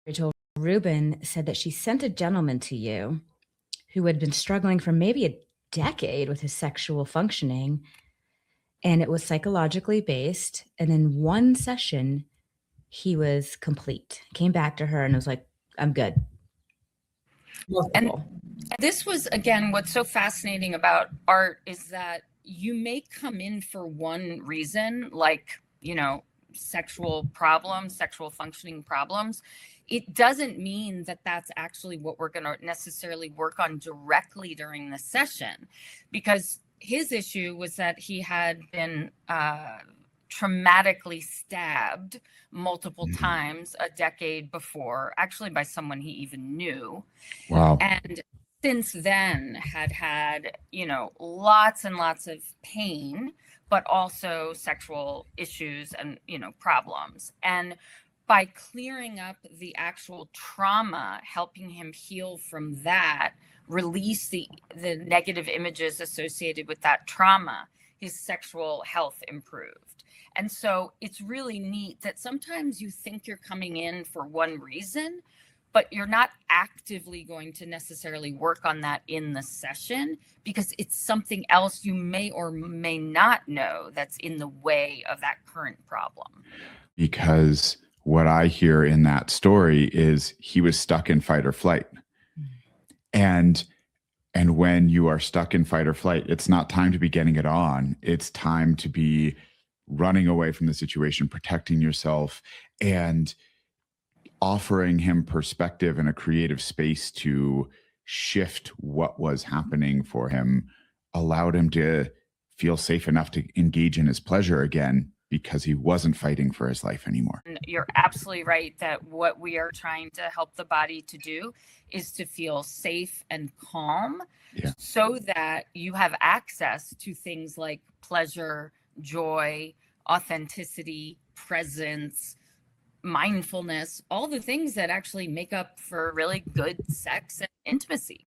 Rachel, Rubin said that she sent a gentleman to you who had been struggling for maybe a decade with his sexual functioning, and it was psychologically based. And in one session, he was complete. Came back to her and was like, I'm good. And Multiple. this was, again, what's so fascinating about art is that you may come in for one reason, like, sexual problems, sexual functioning problems. It doesn't mean that that's actually what we're going to necessarily work on directly during the session, because his issue was that he had been traumatically stabbed multiple times a decade before, actually by someone he even knew. Wow. And since then had, lots and lots of pain, but also sexual issues and, problems. And by clearing up the actual trauma, helping him heal from that, release the negative images associated with that trauma, his sexual health improved. And so it's really neat that sometimes you think you're coming in for one reason, but you're not actively going to necessarily work on that in the session because it's something else you may or may not know that's in the way of that current problem. Because what I hear in that story is he was stuck in fight or flight. And when you are stuck in fight or flight, it's not time to be getting it on. It's time to be running away from the situation, protecting yourself, and offering him perspective and a creative space to shift what was happening for him allowed him to feel safe enough to engage in his pleasure again because he wasn't fighting for his life anymore. And you're absolutely right that what we are trying to help the body to do is to feel safe and calm, so that you have access to things like pleasure, joy, authenticity, presence, mindfulness, all the things that actually make up for really good sex and intimacy.